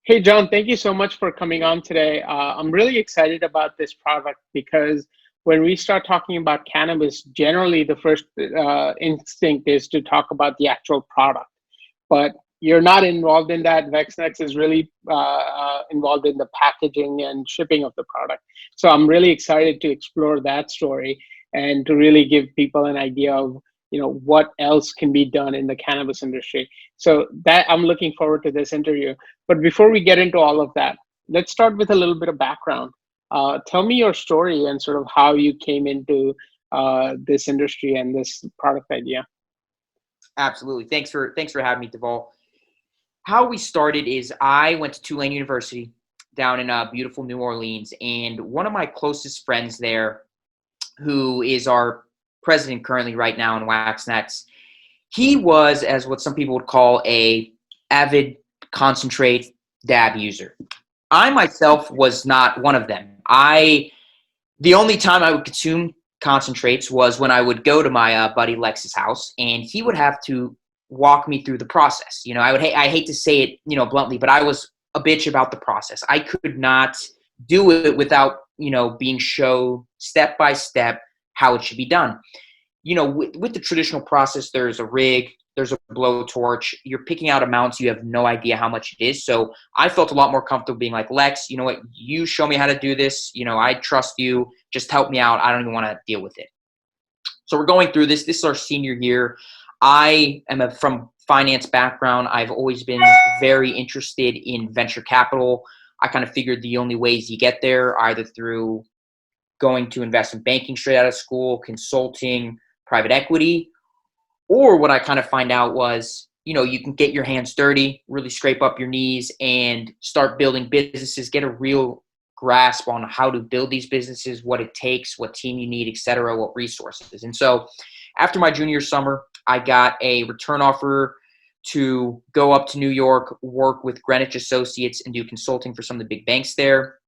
Hey, John, thank you so much for coming on today. I'm really excited about this product because when we start talking about cannabis, generally the first instinct is to talk about the actual product. But you're not involved in that. WaxNax is really involved in the packaging and shipping of the product. So I'm really excited to explore that story and to really give people an idea of what else can be done in the cannabis industry. So that I'm looking forward to this interview. But before we get into all of that, let's start with a little bit of background. Tell me your story and sort of how you came into this industry and this product idea. Absolutely. Thanks for having me, Deval. How we started is I went to Tulane University down in beautiful New Orleans, and one of my closest friends there, who is our president currently right now in WaxNax, he was, as what some people would call, a avid concentrate dab user. I myself was not one of them. The only time I would consume concentrates was when I would go to my buddy Lex's house, and he would have to walk me through the process. I hate to say it, bluntly, but I was a bitch about the process. I could not do it without, being shown step by step how it should be done. With the traditional process, there's a rig, there's a blowtorch. You're picking out amounts. You have no idea how much it is. So I felt a lot more comfortable being like, Lex, you know what? You show me how to do this. I trust you. Just help me out. I don't even want to deal with it. So we're going through this. This is our senior year. I am from finance background. I've always been very interested in venture capital. I kind of figured the only ways you get there are either through going to investment banking straight out of school, consulting, private equity, or what I kind of find out was, you can get your hands dirty, really scrape up your knees and start building businesses, get a real grasp on how to build these businesses, what it takes, what team you need, et cetera, what resources. And so after my junior summer, I got a return offer to go up to New York, work with Greenwich Associates and do consulting for some of the big banks there.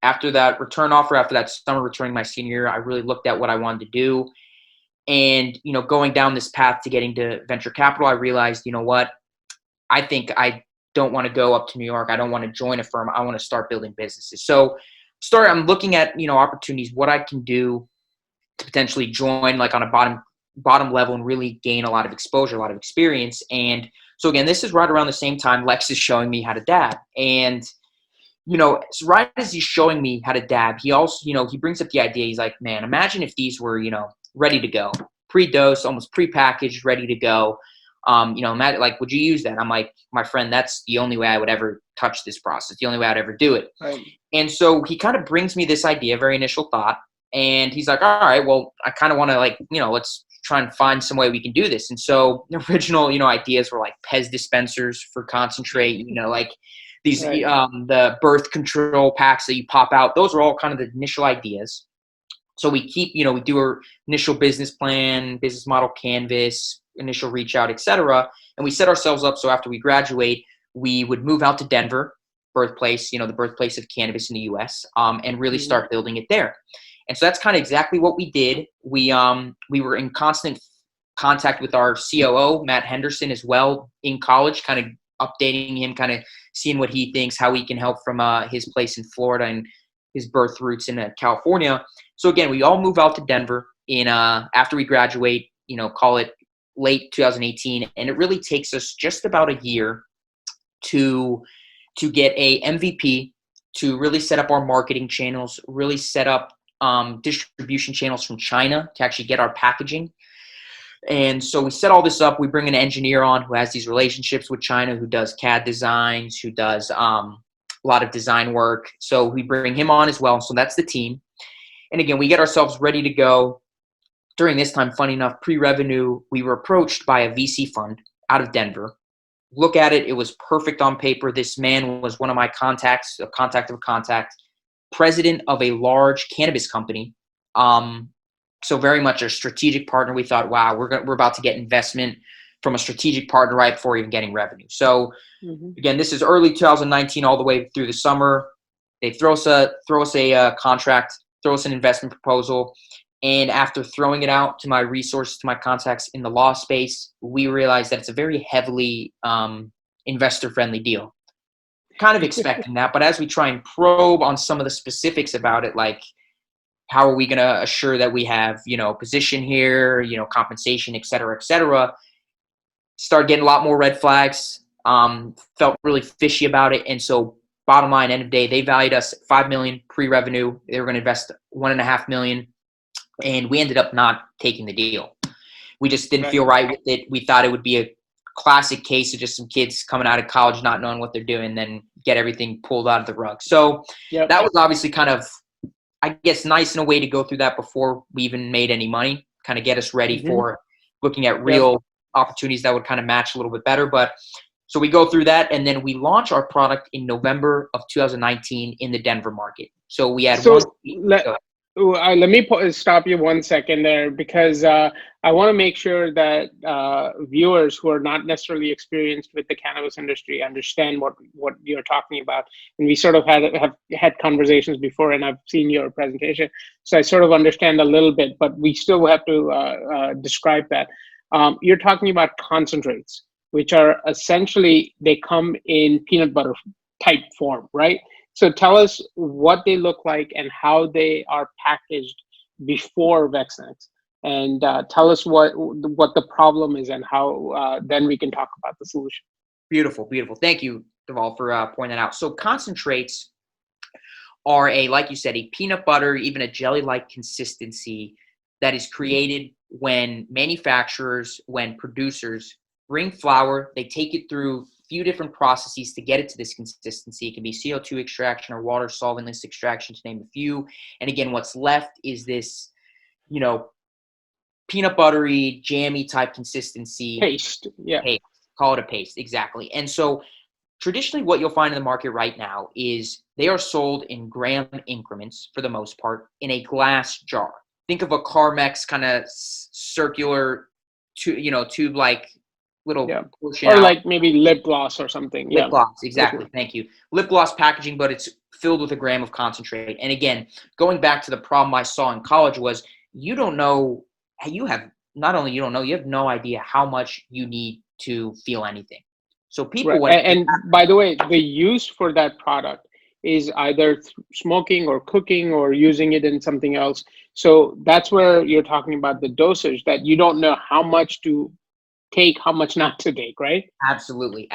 After that return offer, after that summer returning my senior year, I really looked at what I wanted to do. And, going down this path to getting to venture capital, I realized, what? I think I don't want to go up to New York. I don't want to join a firm. I want to start building businesses. So I'm looking at, opportunities, what I can do to potentially join like on a bottom level and really gain a lot of exposure, a lot of experience. And so again, this is right around the same time Lex is showing me how to dab. And, so right as he's showing me how to dab, he also, he brings up the idea. He's like, man, imagine if these were, ready to go, pre-dosed, almost pre-packaged, ready to go. Like, would you use that? I'm like, my friend, that's the only way I would ever touch this process, the only way I'd ever do it. Right. And so he kind of brings me this idea, very initial thought. And he's like, all right, well, I kind of want to let's try and find some way we can do this. And so the original, ideas were like Pez dispensers for concentrate, like these, Right. the birth control packs that you pop out. Those are all kind of the initial ideas. So we keep, we do our initial business plan, business model canvas, initial reach out, et cetera. And we set ourselves up so after we graduate, we would move out to Denver, birthplace, the birthplace of cannabis in the US, and really start building it there. And so that's kind of exactly what we did. We were in constant contact with our COO, Matt Henderson, as well in college, kind of updating him, kind of seeing what he thinks, how he can help from his place in Florida and his birth roots in California. So again, we all move out to Denver in after we graduate, call it late 2018, and it really takes us just about a year to get a MVP, to really set up our marketing channels, really set up distribution channels from China to actually get our packaging. And so we set all this up. We bring an engineer on who has these relationships with China, who does CAD designs, who does a lot of design work. So we bring him on as well. So that's the team. And again, we get ourselves ready to go. During this time, funny enough, pre-revenue, we were approached by a VC fund out of Denver. Look at it. It was perfect on paper. This man was one of my contacts, a contact of a contact, president of a large cannabis company. So very much a strategic partner. We thought, wow, we're about to get investment from a strategic partner right before even getting revenue. So again, this is early 2019, all the way through the summer. They throw us a contract, throw us an investment proposal. And after throwing it out to my resources, to my contacts in the law space, we realized that it's a very heavily investor-friendly deal. kind of expecting that. But as we try and probe on some of the specifics about it, like how are we going to assure that we have, position here, compensation, et cetera, start getting a lot more red flags. Felt really fishy about it. And so bottom line, end of day, they valued us at $5 million pre-revenue. They were going to invest $1.5 million. And we ended up not taking the deal. We just didn't feel right with it. We thought it would be a classic case of just some kids coming out of college not knowing what they're doing, then get everything pulled out of the rug. So that was obviously kind of, I guess, nice in a way to go through that before we even made any money, kind of get us ready for looking at real opportunities that would kind of match a little bit better. But so we go through that, and then we launch our product in November of 2019 in the Denver market. So we had let me stop you 1 second there, because I want to make sure that viewers who are not necessarily experienced with the cannabis industry understand what you're talking about. And we sort of have had conversations before, and I've seen your presentation, so I sort of understand a little bit, but we still have to describe that. You're talking about concentrates, which are essentially, they come in peanut butter type form, right? So tell us what they look like and how they are packaged before WaxNax, and tell us what the problem is and how then we can talk about the solution. Beautiful. Thank you, Deval, for pointing that out. So concentrates are like you said, a peanut butter, even a jelly-like consistency that is created when manufacturers, when producers bring flower, they take it through few different processes to get it to this consistency. It can be CO2 extraction or water solventless extraction, to name a few. And again, what's left is this, peanut buttery, jammy type consistency. Paste. Yeah. Paste. Call it a paste. Exactly. And so traditionally what you'll find in the market right now is they are sold in gram increments for the most part in a glass jar. Think of a Carmex kind of circular, tube-like little portion, or like maybe lip gloss or something. Lip gloss, exactly. Thank you. Lip gloss packaging, but it's filled with a gram of concentrate. And again, going back to the problem I saw in college was you don't know, you have no idea how much you need to feel anything. So people and by the way, the use for that product is either smoking or cooking or using it in something else. So that's where you're talking about the dosage, that you don't know how much to take, how much not to take, right? Absolutely.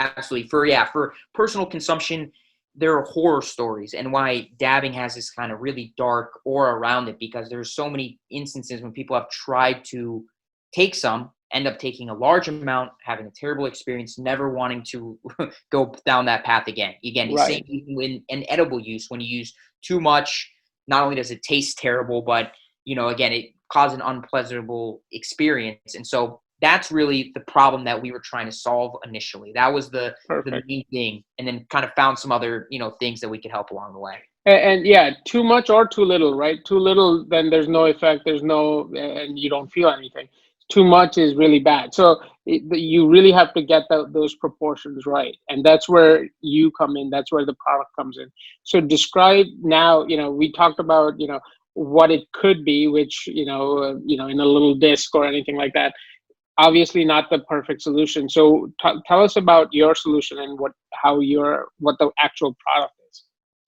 For personal consumption, there are horror stories, and why dabbing has this kind of really dark aura around it, because there's so many instances when people have tried to take some, end up taking a large amount, having a terrible experience, never wanting to go down that path again. Again, same in edible use. When you use too much, not only does it taste terrible, but again, it causes an unpleasurable experience. And so that's really the problem that we were trying to solve initially. That was the main thing, and then kind of found some other things that we could help along the way. And too much or too little, right? Too little, then there's no effect, and you don't feel anything. Too much is really bad. So you really have to get those proportions right, and that's where you come in. That's where the product comes in. So describe now. We talked about what it could be, which in a little disc or anything like that. Obviously not the perfect solution. So tell us about your solution and what the actual product is.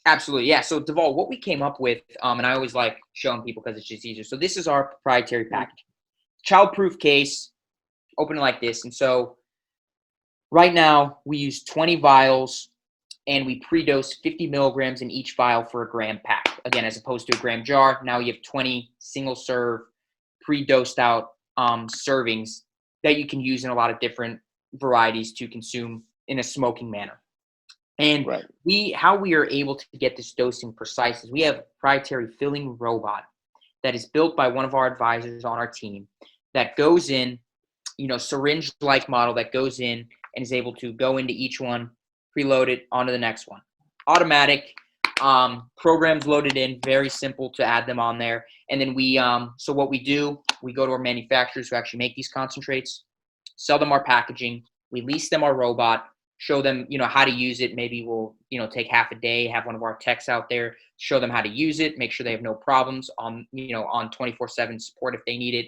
Absolutely. Yeah. So Deval, what we came up with, and I always like showing people because it's just easier. So this is our proprietary package, child-proof case, open it like this. And so right now we use 20 vials, and we pre-dose 50 milligrams in each vial for a gram pack. Again, as opposed to a gram jar, now you have 20 single serve pre-dosed out servings that you can use in a lot of different varieties to consume in a smoking manner. And how we are able to get this dosing precise is we have a proprietary filling robot that is built by one of our advisors on our team that goes in, syringe-like model that goes in and is able to go into each one, preload it onto the next one. Automatic, programs loaded in, very simple to add them on there. And then so what we do, we go to our manufacturers who actually make these concentrates, sell them our packaging, we lease them our robot, show them, how to use it. Maybe we'll, take half a day, have one of our techs out there, show them how to use it, make sure they have no problems on 24/7 support if they need it.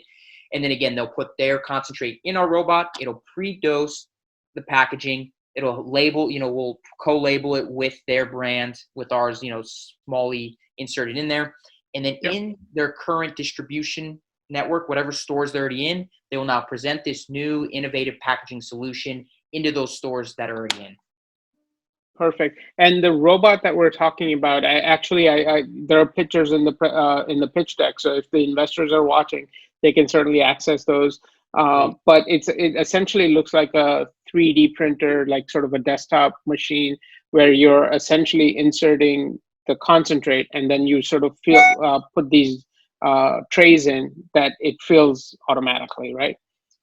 And then again, they'll put their concentrate in our robot. It'll pre-dose the packaging. It'll label, we'll co-label it with their brand, with ours, smally inserted in there. And then Yep. in their current distribution network, whatever stores they're already in, they will now present this new innovative packaging solution into those stores that are already in. Perfect. And the robot that we're talking about, I there are pictures in the pitch deck. So if the investors are watching, they can certainly access those. But it essentially looks like a 3D printer, like sort of a desktop machine, where you're essentially inserting the concentrate, and then you sort of put these trays in that it fills automatically, right?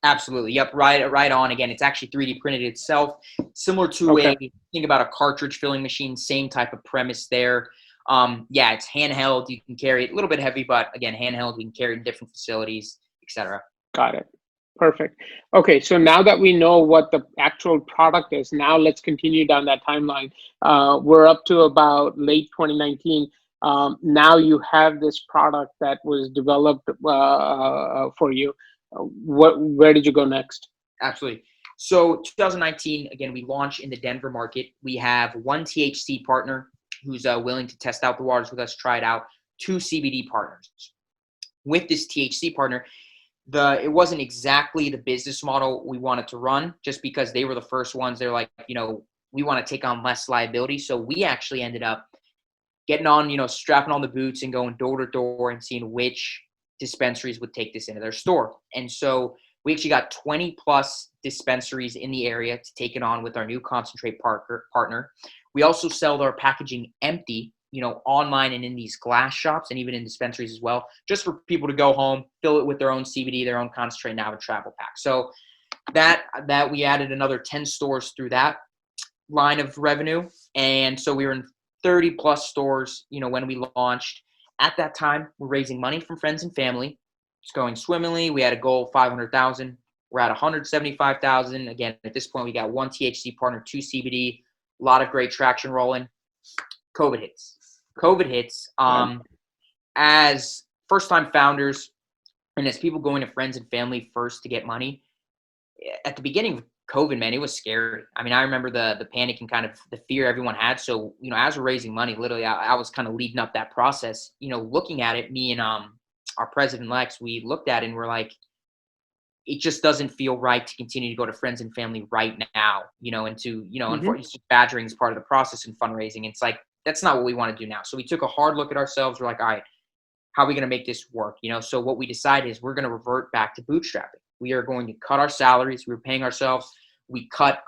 Absolutely. Yep. Right on. Again, it's actually 3D printed itself, similar to Okay. think about a cartridge filling machine, same type of premise there. Yeah, it's handheld. You can carry it, a little bit heavy, but again, handheld. We can carry it in different facilities, etc. Got it. Perfect. Okay, so now that we know what the actual product is, now let's continue down that timeline. We're up to about late 2019. Now you have this product that was developed for you. Where did you go next? Absolutely. So 2019, again, we launch in the Denver market. We have one THC partner who's willing to test out the waters with us, try it out. Two CBD partners. With this THC partner, it wasn't exactly the business model we wanted to run, just because they were the first ones. They're like, we want to take on less liability. So we actually ended up getting on, strapping on the boots and going door to door and seeing which dispensaries would take this into their store. And so we actually got 20 plus dispensaries in the area to take it on with our new concentrate partner. We also sell our packaging empty, online and in these glass shops and even in dispensaries as well, just for people to go home, fill it with their own CBD, their own concentrate, and have a travel pack. So that we added another 10 stores through that line of revenue. And so we were in 30 plus stores, when we launched. At that time, we're raising money from friends and family. It's going swimmingly. We had a goal of 500,000. We're at 175,000. Again, at this point, we got one THC partner, two CBD, a lot of great traction rolling. COVID hits. As first-time founders and as people going to friends and family first to get money, at the beginning of COVID, man, it was scary. I mean, I remember the panic and kind of the fear everyone had. So, as we're raising money, literally, I was kind of leading up that process, looking at it, me and our president, Lex, we looked at it and we're like, it just doesn't feel right to continue to go to friends and family right now, and to, unfortunately, badgering is part of the process and fundraising. It's like, that's not what we want to do now. So we took a hard look at ourselves. We're like, all right, how are we going to make this work? So what we decided is we're going to revert back to bootstrapping. We are going to cut our salaries. We were paying ourselves. We cut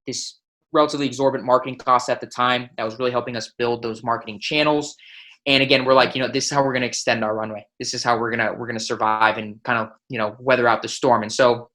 this relatively exorbitant marketing cost at the time that was really helping us build those marketing channels. And again, we're like, this is how we're going to extend our runway. This is how we're going to survive and kind of, weather out the storm. And so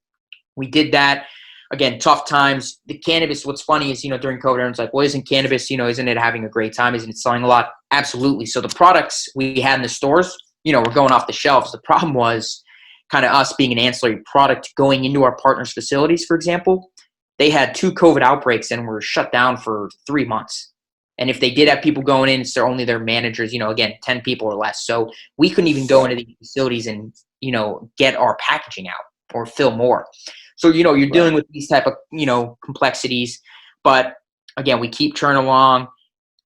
we did that. Again, tough times. The cannabis, what's funny is, during COVID, everyone's like, well, isn't cannabis, isn't it having a great time? Isn't it selling a lot? Absolutely. So the products we had in the stores, were going off the shelves. The problem was kind of us being an ancillary product going into our partners' facilities, for example. They had 2 COVID outbreaks and were shut down for 3 months. And if they did have people going in, it's only their managers, again, 10 people or less. So we couldn't even go into these facilities and, get our packaging out or fill more. So, you're dealing with these type of, complexities. But again, we keep churning along.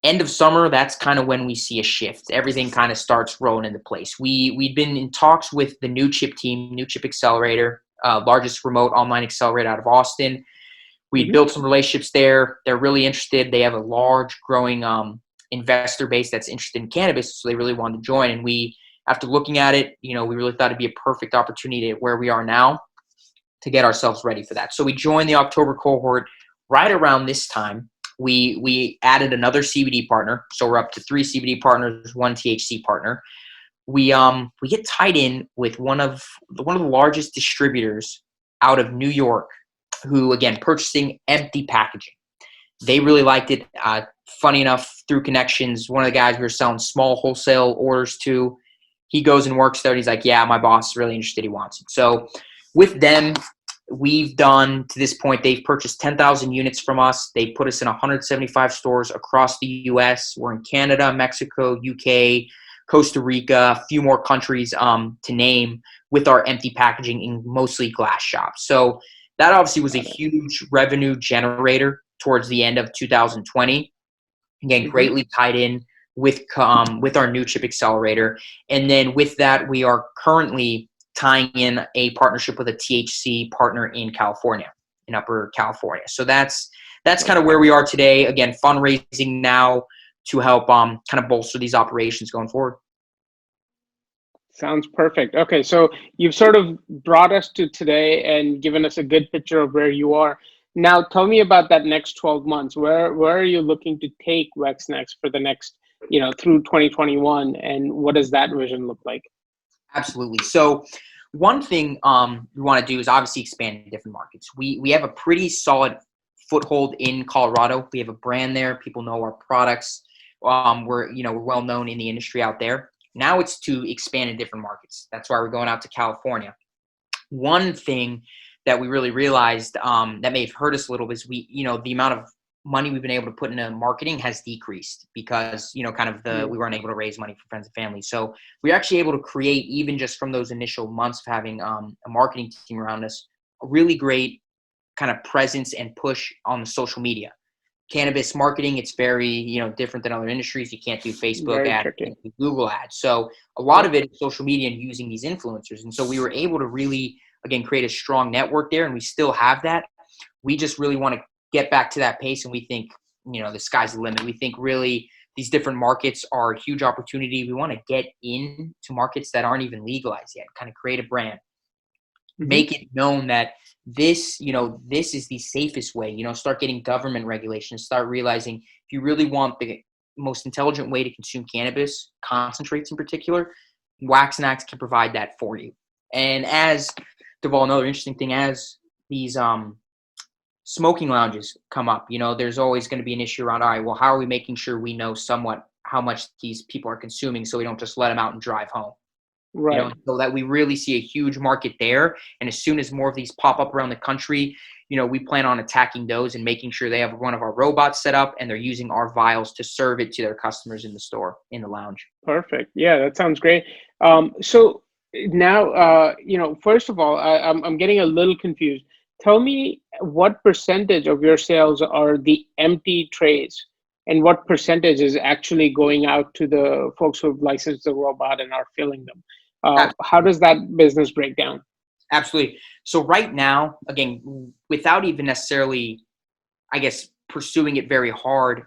End of summer, that's kind of when we see a shift. Everything kind of starts rolling into place. We'd been in talks with the New Chip team, New Chip Accelerator, largest remote online accelerator out of Austin. We built some relationships there. They're really interested. They have a large growing investor base that's interested in cannabis, so they really wanted to join. And we, after looking at it, we really thought it'd be a perfect opportunity at where we are now to get ourselves ready for that. So we joined the October cohort. Right around this time, we added another CBD partner. So we're up to 3 CBD partners, 1 THC partner. We get tied in with one of the largest distributors out of New York, who, again, purchasing empty packaging. They really liked it. Funny enough, through connections, one of the guys we were selling small wholesale orders to, he goes and works there. And he's like, yeah, my boss is really interested. He wants it. So with them, we've done, to this point, they've purchased 10,000 units from us. They put us in 175 stores across the U.S. We're in Canada, Mexico, UK, Costa Rica, a few more countries to name, with our empty packaging in mostly glass shops. So that obviously was a huge revenue generator towards the end of 2020. Again, Hmm. greatly tied in with our new chip accelerator. And then with that, we are currently tying in a partnership with a THC partner in California, in Upper California. So that's kind of where we are today. Again, fundraising now to help kind of bolster these operations going forward. Sounds perfect. Okay, so you've sort of brought us to today and given us a good picture of where you are. Now, tell me about that next 12 months. Where are you looking to take WaxNax for the next, through 2021, and what does that vision look like? Absolutely. So one thing we want to do is obviously expand in different markets. We have a pretty solid foothold in Colorado. We have a brand there. People know our products. We're well known in the industry out there. Now it's to expand in different markets. That's why we're going out to California. One thing that we really realized that may have hurt us a little is the amount of money we've been able to put into marketing has decreased because we weren't able to raise money for friends and family. So we're actually able to create, even just from those initial months of having a marketing team around us, a really great kind of presence and push on the social media. Cannabis marketing, it's very different than other industries. You can't do Facebook Very ads, you tricky. can't do Google ads. So a lot of it is social media and using these influencers. And so we were able to really, again, create a strong network there, and we still have that. We just really want to get back to that pace, and we think the sky's the limit. We think really these different markets are a huge opportunity. We want to get into markets that aren't even legalized yet, kind of create a brand, Hmm. make it known that this is the safest way. Start getting government regulations, start realizing if you really want the most intelligent way to consume cannabis, concentrates in particular, WaxNax can provide that for you. And as Deval, another interesting thing, as these smoking lounges come up, there's always going to be an issue around, all right, well, how are we making sure we know somewhat how much these people are consuming so we don't just let them out and drive home? Right. So that we really see a huge market there. And as soon as more of these pop up around the country, we plan on attacking those and making sure they have one of our robots set up and they're using our vials to serve it to their customers in the store, in the lounge. Perfect. Yeah, that sounds great. So now, first of all, I'm getting a little confused. Tell me what percentage of your sales are the empty trays, and what percentage is actually going out to the folks who've licensed the robot and are filling them? How does that business break down? Absolutely. So right now, again, without even necessarily, I guess, pursuing it very hard,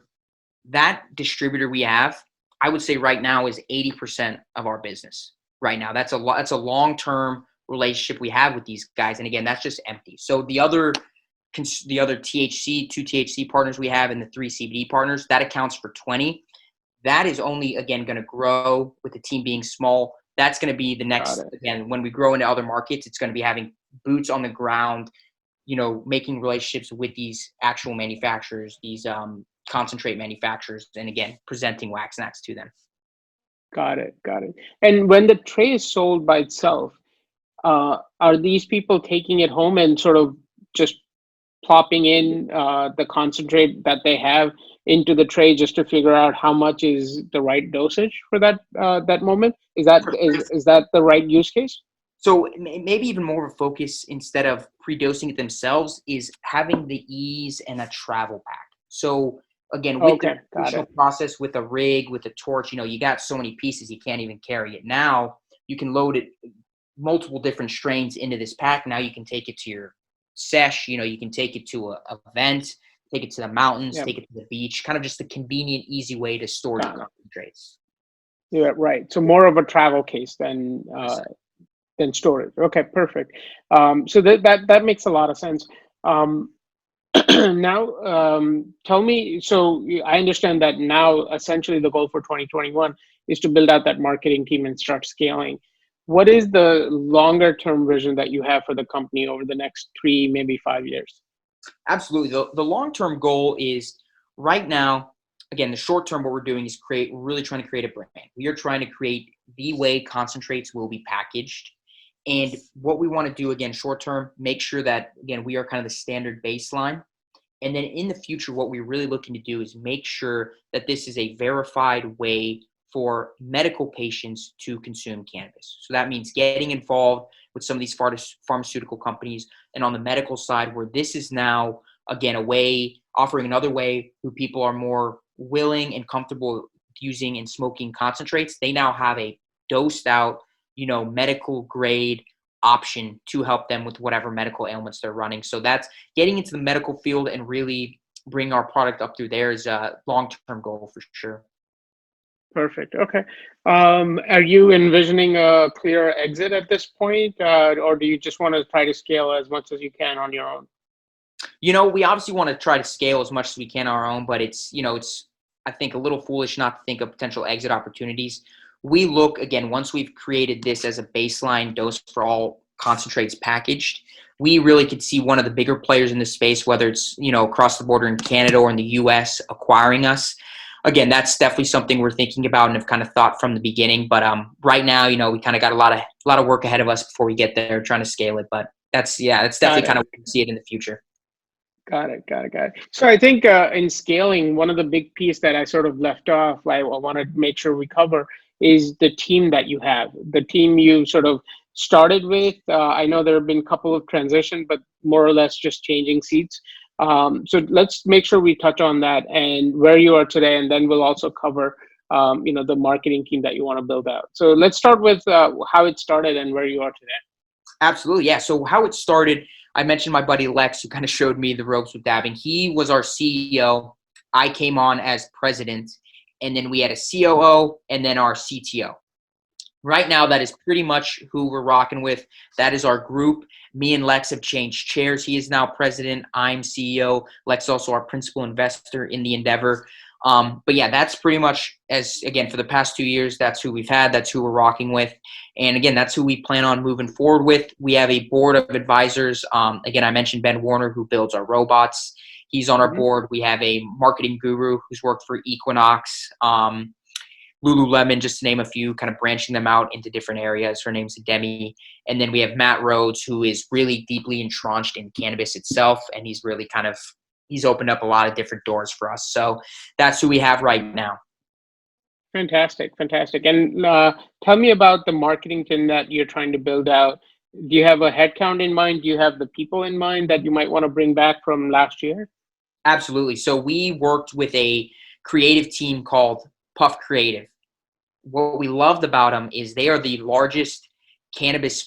that distributor we have, I would say right now is 80% of our business right now. That's a long-term relationship we have with these guys. And again, that's just empty. So the other THC, 2 THC partners we have and the 3 CBD partners, that accounts for 20. That is only, again, going to grow with the team being small. That's going to be the Got next, it. again, when we grow into other markets, it's going to be having boots on the ground, making relationships with these actual manufacturers, these concentrate manufacturers, and again, presenting WaxNax to them. Got it. Got it. And when the tray is sold by itself, are these people taking it home and sort of just plopping in the concentrate that they have into the tray just to figure out how much is the right dosage for that moment? Is that the right use case? So maybe even more of a focus, instead of pre-dosing it themselves, is having the ease and a travel pack. So again, with the Okay, got traditional it. process, with a rig, with a torch, you got so many pieces you can't even carry it. Now you can load it multiple different strains into this pack. Now you can take it to your sesh, you can take it to a event, take it to the mountains, Yeah, take it to the beach, kind of just a convenient, easy way to store your got it. concentrates. Yeah, right. So more of a travel case than storage. Okay, perfect. So that makes a lot of sense. Um, now, tell me. So I understand that now, essentially, the goal for 2021 is to build out that marketing team and start scaling. What is the longer term vision that you have for the company over the next 3, maybe 5 years? Absolutely. The long-term goal is right now, again, the short term, what we're doing is we're really trying to create a brand. We are trying to create the way concentrates will be packaged. And what we want to do, again, short term, make sure that, again, we are kind of the standard baseline. And then in the future, what we're really looking to do is make sure that this is a verified way for medical patients to consume cannabis. So that means getting involved with some of these pharmaceutical companies, and on the medical side, where this is now, again, a way offering another way who people are more willing and comfortable using and smoking concentrates. They now have a dosed out, medical grade option to help them with whatever medical ailments they're running. So that's getting into the medical field and really bring our product up through there is a long-term goal for sure. Perfect. Okay. Are you envisioning a clear exit at this point, or do you just want to try to scale as much as you can on your own? We obviously want to try to scale as much as we can on our own, but it's I think a little foolish not to think of potential exit opportunities. We look again once we've created this as a baseline dose for all concentrates packaged. We really could see one of the bigger players in this space, whether it's across the border in Canada or in the U.S., acquiring us. Again, that's definitely something we're thinking about and have kind of thought from the beginning. But right now, we kind of got a lot of work ahead of us before we get there, trying to scale it. But that's Got definitely kind it. of we can see it in the future. Got it. Got it. Got it. So I think in scaling, one of the big piece that I sort of left off, I want to make sure we cover, is the team that you have, the team you sort of started with. I know there have been a couple of transitions, but more or less just changing seats. So let's make sure we touch on that and where you are today, and then we'll also cover, the marketing team that you want to build out. So let's start with how it started and where you are today. Absolutely, yeah. So how it started, I mentioned my buddy Lex, who kind of showed me the ropes with dabbing. He was our CEO. I came on as president, and then we had a COO and then our CTO. Right now, that is pretty much who we're rocking with. That is our group. Me and Lex have changed chairs. He is now president. I'm CEO. Lex is also our principal investor in the endeavor. But yeah, that's pretty much again, for the past 2 years, that's who we've had. That's who we're rocking with. And again, that's who we plan on moving forward with. We have a board of advisors. Again, I mentioned Ben Warner, who builds our robots. He's on our Mhm. board. We have a marketing guru who's worked for Equinox. Lululemon, just to name a few, kind of branching them out into different areas. Her name's Demi. And then we have Matt Rhodes, who is really deeply entrenched in cannabis itself. And he's really he's opened up a lot of different doors for us. So that's who we have right now. Fantastic, fantastic. And tell me about the marketing team that you're trying to build out. Do you have a headcount in mind? Do you have the people in mind that you might want to bring back from last year? Absolutely. So we worked with a creative team called Puff Creative. What we loved about them is they are the largest cannabis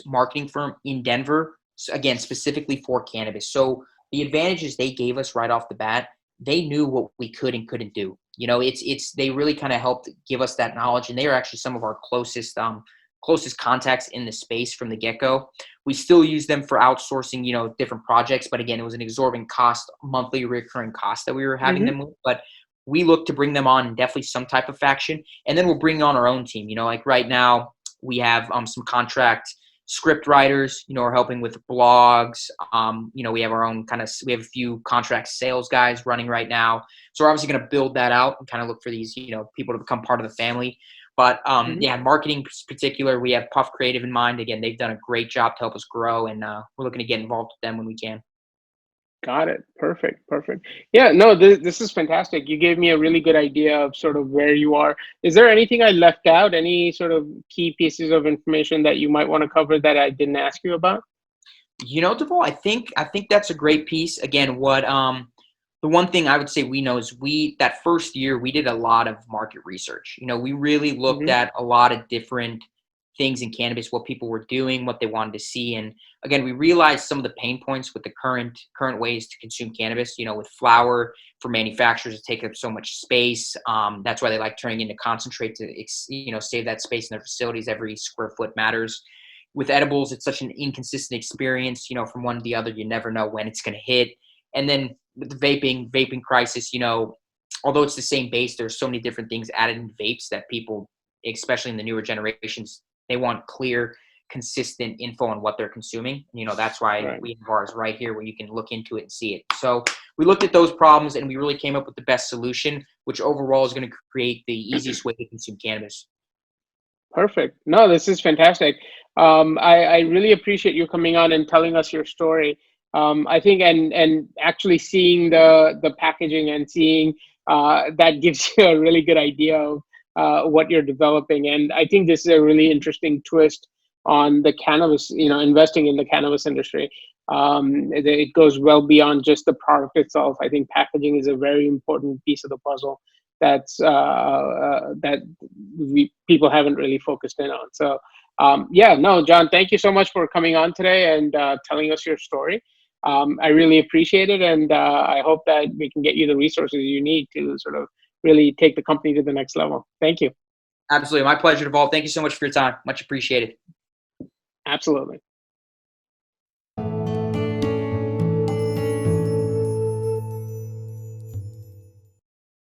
marketing firm in Denver. So again, specifically for cannabis. So the advantages they gave us right off the bat, they knew what we could and couldn't do. They really kind of helped give us that knowledge, and they are actually some of our closest contacts in the space from the get-go. We still use them for outsourcing, different projects, but again, it was an exorbitant cost, monthly recurring cost that we were having Hmm. them with. But we look to bring them on in definitely some type of faction, and then we'll bring on our own team. Like right now we have some contract script writers, are helping with blogs. We have our own we have a few contract sales guys running right now. So we're obviously going to build that out and kind of look for these, people to become part of the family. But Hmm. yeah, marketing in particular, we have Puff Creative in mind. Again, they've done a great job to help us grow, and we're looking to get involved with them when we can. Got it. Perfect. Perfect. Yeah, no, this is fantastic. You gave me a really good idea of sort of where you are. Is there anything I left out? Any sort of key pieces of information that you might want to cover that I didn't ask you about? Deval, I think that's a great piece. Again, what the one thing I would say we know is that first year we did a lot of market research. We really looked Hmm. at a lot of different things in cannabis, what people were doing, what they wanted to see. And again, we realized some of the pain points with the current ways to consume cannabis, with flower for manufacturers to take up so much space. That's why they like turning into concentrate to, save that space in their facilities. Every square foot matters. With edibles, it's such an inconsistent experience, from one to the other. You never know when it's going to hit. And then with the vaping crisis, although it's the same base, there's so many different things added in vapes that people, especially in the newer generations, they want clear, consistent info on what they're consuming. That's why Right. we have ours right here where you can look into it and see it. So we looked at those problems and we really came up with the best solution, which overall is going to create the easiest way to consume cannabis. Perfect. No, this is fantastic. I really appreciate you coming on and telling us your story. I think and actually seeing the packaging and seeing that gives you a really good idea of what you're developing. And I think this is a really interesting twist on the cannabis, investing in the cannabis industry. It goes well beyond just the product itself. I think packaging is a very important piece of the puzzle that people haven't really focused in on. So yeah, no, John, thank you so much for coming on today and telling us your story. I really appreciate it, and I hope that we can get you the resources you need to sort of really take the company to the next level. Thank you. Absolutely. My pleasure, Deval. Thank you so much for your time. Much appreciated. Absolutely.